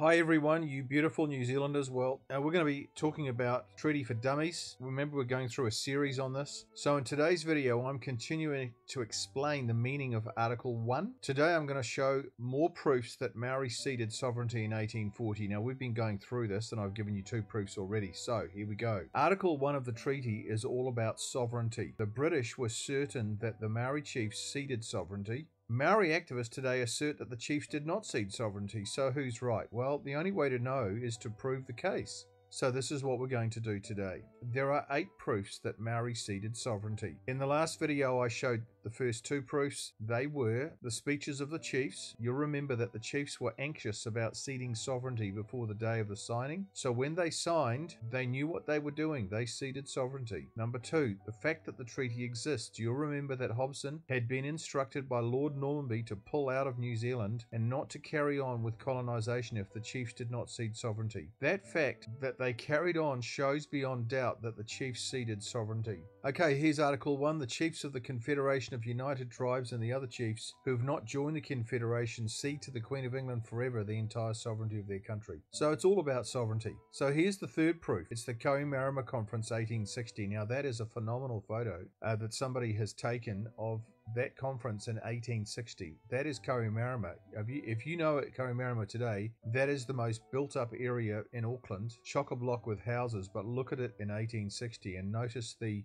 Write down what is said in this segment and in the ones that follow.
Hi everyone, you beautiful New Zealanders. Well, we're going to be talking about Treaty for Dummies. Remember, we're going through a series on this. So in today's video, I'm continuing to explain the meaning of Article 1. Today I'm going to show more proofs that Maori ceded sovereignty in 1840. Now we've been going through this and I've given you 2 proofs already. So here we go. Article 1 of the treaty is all about sovereignty. The British were certain that the Maori chiefs ceded sovereignty. Maori activists today assert that the chiefs did not cede sovereignty, so who's right? Well, the only way to know is to prove the case. So this is what we're going to do today. There are 8 proofs that Maori ceded sovereignty. In the last video I showed the first 2 proofs. They were the speeches of the chiefs. You'll remember that the chiefs were anxious about ceding sovereignty before the day of the signing. So when they signed, they knew what they were doing. They ceded sovereignty. Number 2, the fact that the treaty exists. You'll remember that Hobson had been instructed by Lord Normanby to pull out of New Zealand and not to carry on with colonization if the chiefs did not cede sovereignty. That fact that they carried on shows beyond doubt that the chiefs ceded sovereignty. Okay, here's Article 1. The chiefs of the Confederation of United Tribes and the other chiefs who have not joined the Confederation cede to the Queen of England forever the entire sovereignty of their country. So it's all about sovereignty. So here's the third proof. It's the KOHIMARAMA Conference 1860. Now that is a phenomenal photo that somebody has taken of that conference in 1860. That is KOHIMARAMA. If you know it, KOHIMARAMA today, that is the most built up area in Auckland, chock-a-block with houses, but look at it in 1860 and notice the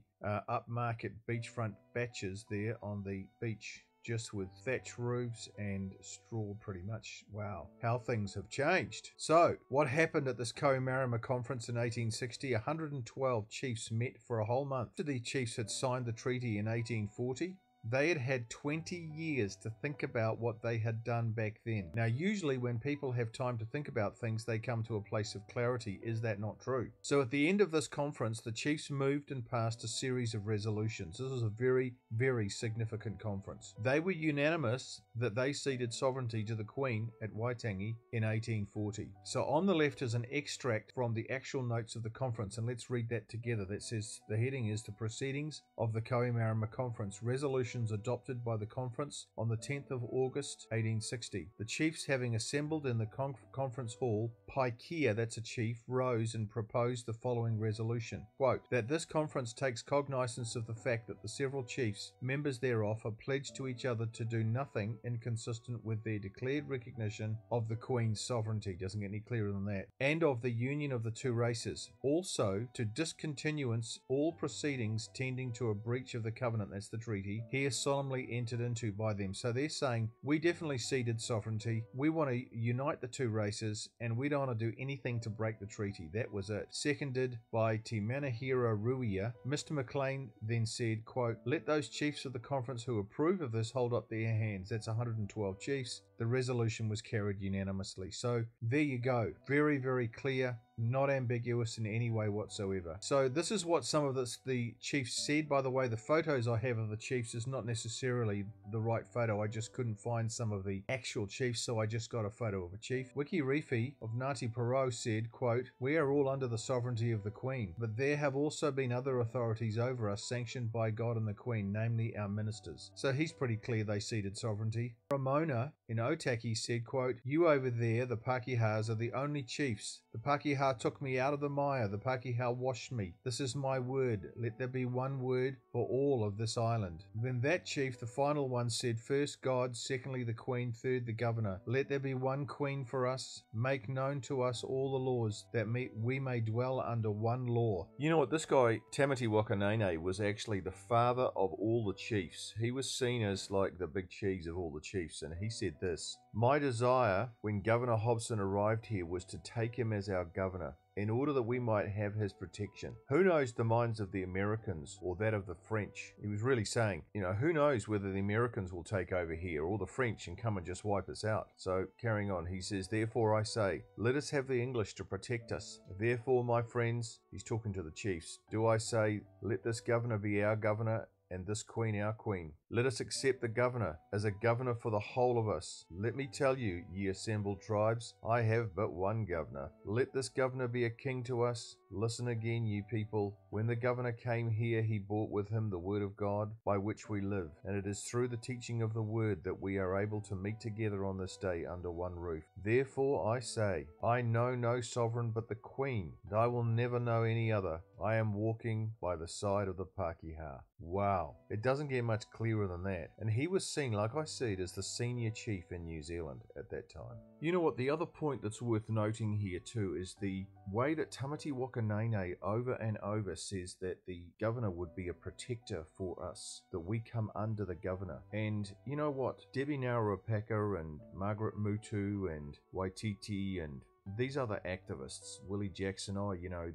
upmarket beachfront batches there on the beach, just with thatch roofs and straw pretty much. Wow, how things have changed. So, what happened at this KOHIMARAMA conference in 1860? 112 chiefs met for a whole month. After the chiefs had signed the treaty in 1840, they had had 20 years to think about what they had done back then. Now, usually when people have time to think about things, they come to a place of clarity. Is that not true? So at the end of this conference, the chiefs moved and passed a series of resolutions. This was a very, very significant conference. They were unanimous that they ceded sovereignty to the Queen at Waitangi in 1840. So on the left is an extract from the actual notes of the conference, and let's read that together. That says, the heading is the Proceedings of the KOHIMARAMA Conference, Resolution adopted by the conference on the 10th of August 1860. The chiefs, having assembled in the conference hall, Paikea, that's a chief, rose and proposed the following resolution. Quote, that this conference takes cognizance of the fact that the several chiefs, members thereof, are pledged to each other to do nothing inconsistent with their declared recognition of the Queen's sovereignty, doesn't get any clearer than that, and of the union of the two races. Also, to discontinuance all proceedings tending to a breach of the covenant, that's the treaty, here solemnly entered into by them. So they're saying, we definitely ceded sovereignty, we want to unite the two races, and we don't want to do anything to break the treaty. That was it. Seconded by Te Manahira Ruia. Mr. McLean then said, quote, let those chiefs of the conference who approve of this hold up their hands. That's 112 chiefs. The resolution was carried unanimously. So there you go. Very, very clear. Not ambiguous in any way whatsoever. So this is what some of the chiefs said. By the way, the photos I have of the chiefs is not necessarily the right photo. I just couldn't find some of the actual chiefs, so I just got a photo of a chief. Wiki Refi of Ngāti Porou said, quote, we are all under the sovereignty of the Queen, but there have also been other authorities over us sanctioned by God and the Queen, namely our ministers. So he's pretty clear they ceded sovereignty. Ramona in Otaki said, quote, you over there, the Pakihas, are the only chiefs. The Pakeha took me out of the mire. The Pakeha washed me. This is my word. Let there be one word for all of this island. Then that chief, the final one, said, first God, secondly the Queen, third the governor. Let there be one Queen for us. Make known to us all the laws, that we may dwell under one law. You know what? This guy, Tamati Wakanene, was actually the father of all the chiefs. He was seen as like the big cheese of all the chiefs, and he said this, my desire when Governor Hobson arrived here was to take him as our governor, in order that we might have his protection. Who knows the minds of the Americans or that of the French? He was really saying, you know, who knows whether the Americans will take over here or the French and come and just wipe us out. So carrying on, he says, therefore I say, let us have the English to protect us. Therefore, my friends, he's talking to the chiefs, do I say, let this governor be our governor and this queen our queen. Let us accept the governor as a governor for the whole of us. Let me tell you, ye assembled tribes, I have but one governor. Let this governor be a king to us. Listen again, you people. When the governor came here, he brought with him the word of God, by which we live. And it is through the teaching of the word that we are able to meet together on this day under one roof. Therefore I say, I know no sovereign but the Queen, and I will never know any other. I am walking by the side of the Pākehā. Wow, it doesn't get much clearer than that. And he was seen, like I said, as the senior chief in New Zealand at that time. You know what, the other point that's worth noting here too is the way that Tamati Wakanene over and over says that the governor would be a protector for us, that we come under the governor. And you know what, Debbie Naurapaka and Margaret Mutu and Waititi and these other activists, Willie Jackson,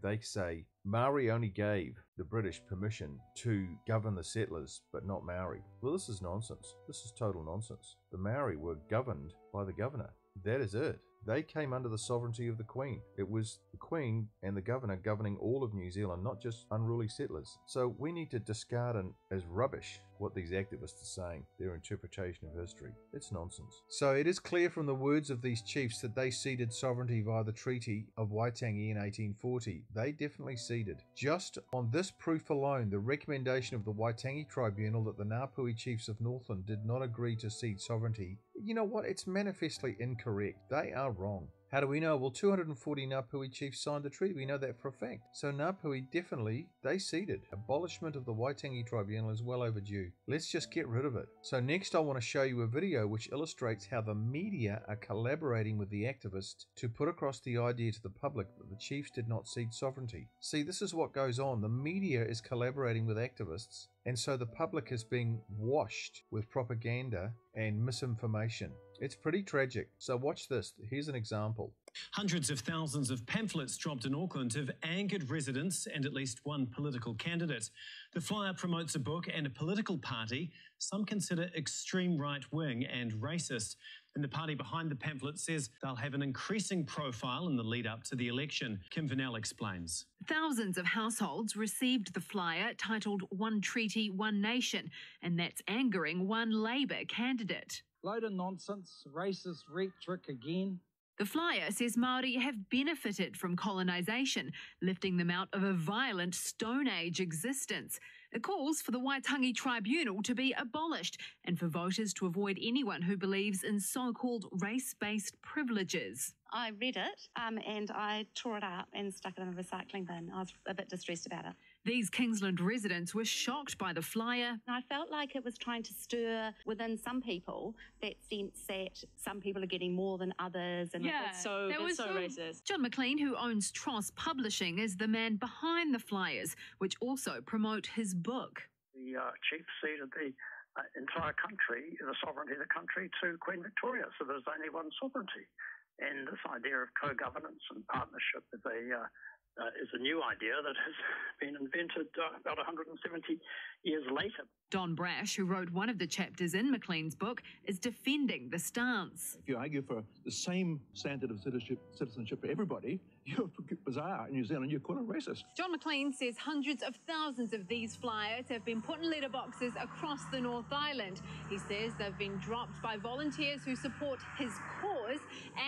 they say Maori only gave the British permission to govern the settlers, but not Maori. Well, this is nonsense. This is total nonsense. The Maori were governed by the governor. That is it. They came under the sovereignty of the Queen. It was the Queen and the governor governing all of New Zealand, not just unruly settlers. So we need to discard as rubbish what these activists are saying, their interpretation of history. It's nonsense. So it is clear from the words of these chiefs that they ceded sovereignty via the Treaty of Waitangi in 1840. They definitely ceded. Just on this proof alone, the recommendation of the Waitangi Tribunal that the Ngāpuhi chiefs of Northland did not agree to cede sovereignty, you know what? It's manifestly incorrect. They are wrong. How do we know? Well, 240 Ngāpuhi chiefs signed the treaty. We know that for a fact. So Ngāpuhi definitely, they ceded. Abolishment of the Waitangi Tribunal is well overdue. Let's just get rid of it. So next I want to show you a video which illustrates how the media are collaborating with the activists to put across the idea to the public that the chiefs did not cede sovereignty. See, this is what goes on. The media is collaborating with activists, and so the public is being washed with propaganda and misinformation. It's pretty tragic. So watch this. Here's an example. Hundreds of thousands of pamphlets dropped in Auckland have angered residents and at least one political candidate. The flyer promotes a book and a political party some consider extreme right-wing and racist. And the party behind the pamphlet says they'll have an increasing profile in the lead-up to the election. Kim Vanell explains. Thousands of households received the flyer titled One Treaty, One Nation, and that's angering one Labour candidate. Load of nonsense, racist rhetoric again. The flyer says Māori have benefited from colonisation, lifting them out of a violent Stone Age existence. It calls for the Waitangi Tribunal to be abolished and for voters to avoid anyone who believes in so-called race-based privileges. I read it and I tore it up and stuck it in a recycling bin. I was a bit distressed about it. These Kingsland residents were shocked by the flyer. I felt like it was trying to stir within some people that sense that some people are getting more than others. And that's so racist. John McLean, who owns Tross Publishing, is the man behind the flyers, which also promote his book. The chief ceded the entire country, the sovereignty of the country, to Queen Victoria. So there's only one sovereignty. And this idea of co-governance and partnership is a new idea that has been invented about 170 years later. Don Brash, who wrote one of the chapters in McLean's book, is defending the stance. If you argue for the same standard of citizenship for everybody, you're bizarre. In New Zealand, you're called a racist. John McLean says hundreds of thousands of these flyers have been put in letterboxes across the North Island. He says they've been dropped by volunteers who support his cause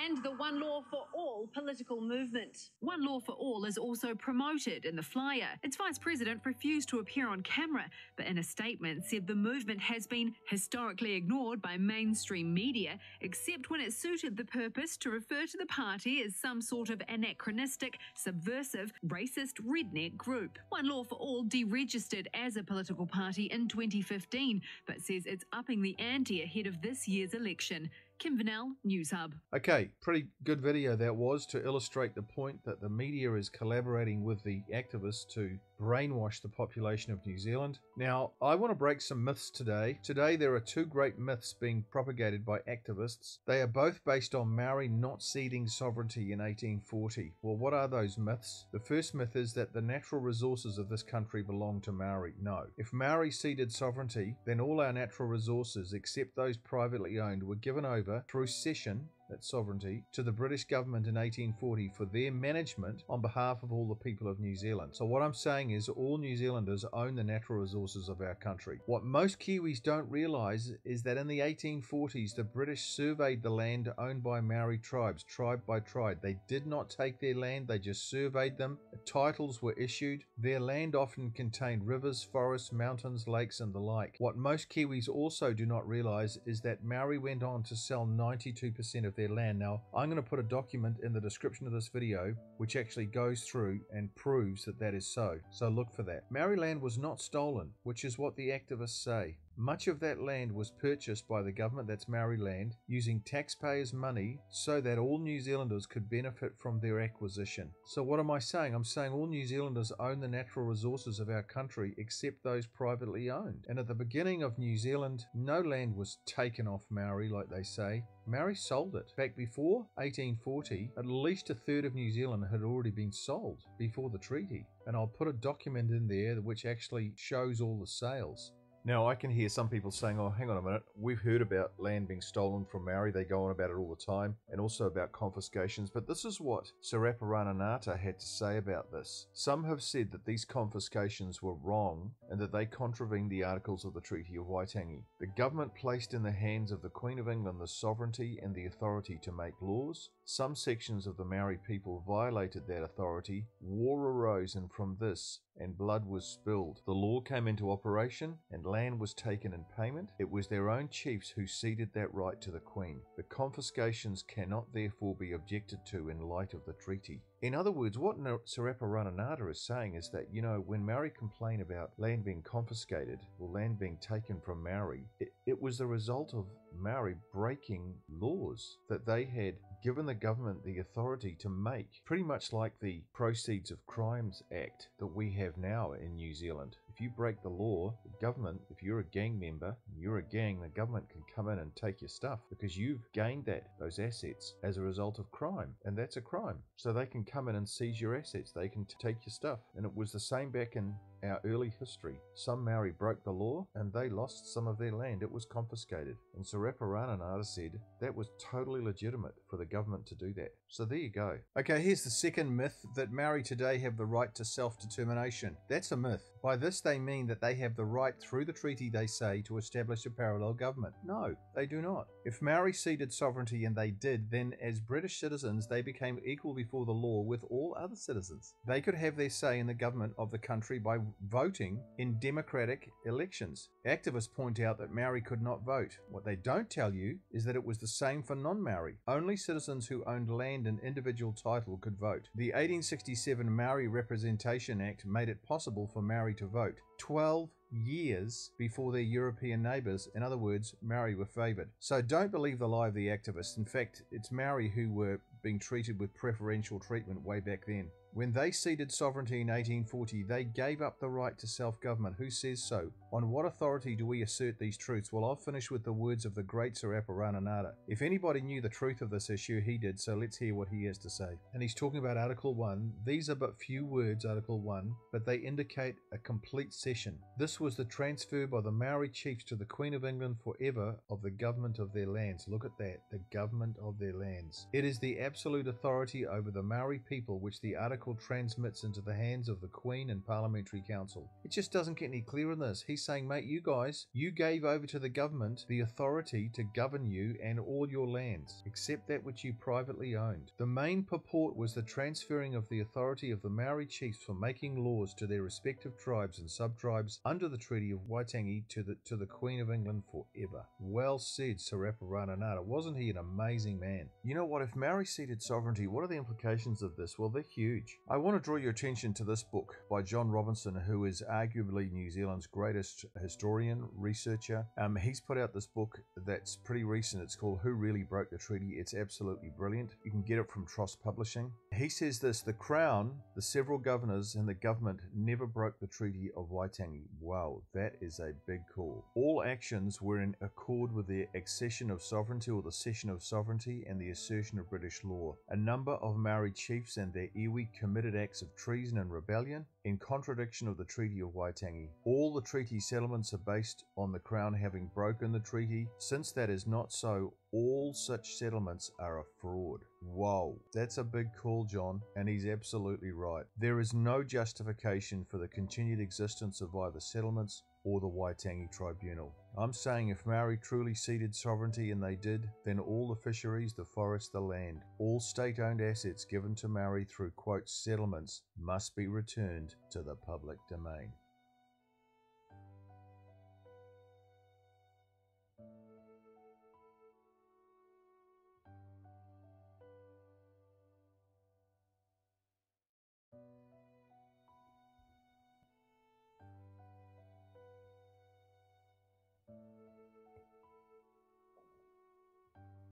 and the One Law for All political movement. One Law for All is also promoted in the flyer. Its vice president refused to appear on camera, but in a statement said the movement has been historically ignored by mainstream media, except when it suited the purpose to refer to the party as some sort of anachronistic, subversive, racist redneck group. One Law for All deregistered as a political party in 2015, but says it's upping the ante ahead of this year's election. Kim Vanell, News Hub. Okay, pretty good video that was to illustrate the point that the media is collaborating with the activists to brainwash the population of New Zealand. Now, I want to break some myths today. Today, there are two great myths being propagated by activists. They are both based on Maori not ceding sovereignty in 1840. Well, what are those myths? The first myth is that the natural resources of this country belong to Maori. No. If Maori ceded sovereignty, then all our natural resources, except those privately owned, were given over through cession that sovereignty, to the British government in 1840 for their management on behalf of all the people of New Zealand. So what I'm saying is all New Zealanders own the natural resources of our country. What most Kiwis don't realise is that in the 1840s, the British surveyed the land owned by Maori tribes, tribe by tribe. They did not take their land, they just surveyed them. Titles were issued. Their land often contained rivers, forests, mountains, lakes, and the like. What most Kiwis also do not realise is that Maori went on to sell 92% of their land. Now, I'm going to put a document in the description of this video which actually goes through and proves that that is so. So look for that. Maori land was not stolen, which is what the activists say. Much of that land was purchased by the government, that's Maori land, using taxpayers' money so that all New Zealanders could benefit from their acquisition. So what am I saying? I'm saying all New Zealanders own the natural resources of our country except those privately owned. And at the beginning of New Zealand, no land was taken off Maori like they say. Maori sold it. In fact, before 1840, at least a third of New Zealand had already been sold before the treaty. And I'll put a document in there which actually shows all the sales. Now, I can hear some people saying, oh, hang on a minute, we've heard about land being stolen from Maori, they go on about it all the time, and also about confiscations, but this is what Saraparananata had to say about this. Some have said that these confiscations were wrong, and that they contravened the articles of the Treaty of Waitangi. The government placed in the hands of the Queen of England the sovereignty and the authority to make laws. Some sections of the Maori people violated that authority. War arose, and from this, and blood was spilled. The law came into operation, and land was taken in payment. It was their own chiefs who ceded that right to the Queen. The confiscations cannot therefore be objected to in light of the treaty. In other words, what Saraparananata is saying is that, when Maori complain about land being confiscated or land being taken from Maori, it was the result of Maori breaking laws that they had given the government the authority to make, pretty much like the Proceeds of Crimes Act that we have now in New Zealand. If you break the law, the government, if you're a gang member, you're a gang, the government can come in and take your stuff because you've gained those assets as a result of crime, and that's a crime. So they can come in and seize your assets, they can take your stuff. And it was the same back in our early history. Some Maori broke the law and they lost some of their land. It was confiscated. And Saraparananata said that was totally legitimate for the government to do that. So there you go. Okay, here's the second myth, that Maori today have the right to self-determination. That's a myth. By this they mean that they have the right through the treaty, they say, to establish a parallel government. No, they do not. If Maori ceded sovereignty, and they did, then as British citizens they became equal before the law with all other citizens. They could have their say in the government of the country by voting in democratic elections. Activists point out that Maori could not vote. What they don't tell you is that it was the same for non-Maori. Only citizens who owned land and individual title could vote. The 1867 Maori Representation Act made it possible for Maori to vote 12 years before their European neighbours. In other words, Maori were favoured. So don't believe the lie of the activists. In fact, it's Maori who were being treated with preferential treatment way back then. When they ceded sovereignty in 1840, they gave up the right to self-government. Who says so? On what authority do we assert these truths? Well, I'll finish with the words of the great Saraparananata. If anybody knew the truth of this issue, he did, so let's hear what he has to say. And he's talking about Article 1. These are but few words, Article 1, but they indicate a complete cession. This was the transfer by the Maori chiefs to the Queen of England forever of the government of their lands. Look at that, the government of their lands. It is the absolute authority over the Maori people which the article transmits into the hands of the Queen and Parliamentary Council. It just doesn't get any clearer than this. He's saying, mate, you guys, you gave over to the government the authority to govern you and all your lands, except that which you privately owned. The main purport was the transferring of the authority of the Maori chiefs for making laws to their respective tribes and sub-tribes under the Treaty of Waitangi to the Queen of England forever. Well said, Saraparananata. Wasn't he an amazing man? You know what, if Maori ceded sovereignty, what are the implications of this? Well, they're huge. I want to draw your attention to this book by John Robinson, who is arguably New Zealand's greatest historian, researcher. He's put out this book that's pretty recent. It's called Who Really Broke the Treaty? It's absolutely brilliant. You can get it from Tross Publishing. He says this: the Crown, the several governors, and the government never broke the Treaty of Waitangi. Wow, that is a big call. All actions were in accord with the accession of sovereignty or the cession of sovereignty and the assertion of British law. A number of Maori chiefs and their iwi committed acts of treason and rebellion in contradiction of the Treaty of Waitangi. All the treaty settlements are based on the Crown having broken the treaty. Since that is not so, all such settlements are a fraud. Whoa, that's a big call, John, and he's absolutely right. There is no justification for the continued existence of either settlements or the Waitangi Tribunal. I'm saying if Maori truly ceded sovereignty, and they did, then all the fisheries, the forests, the land, all state-owned assets given to Maori through, quote, settlements, must be returned to the public domain.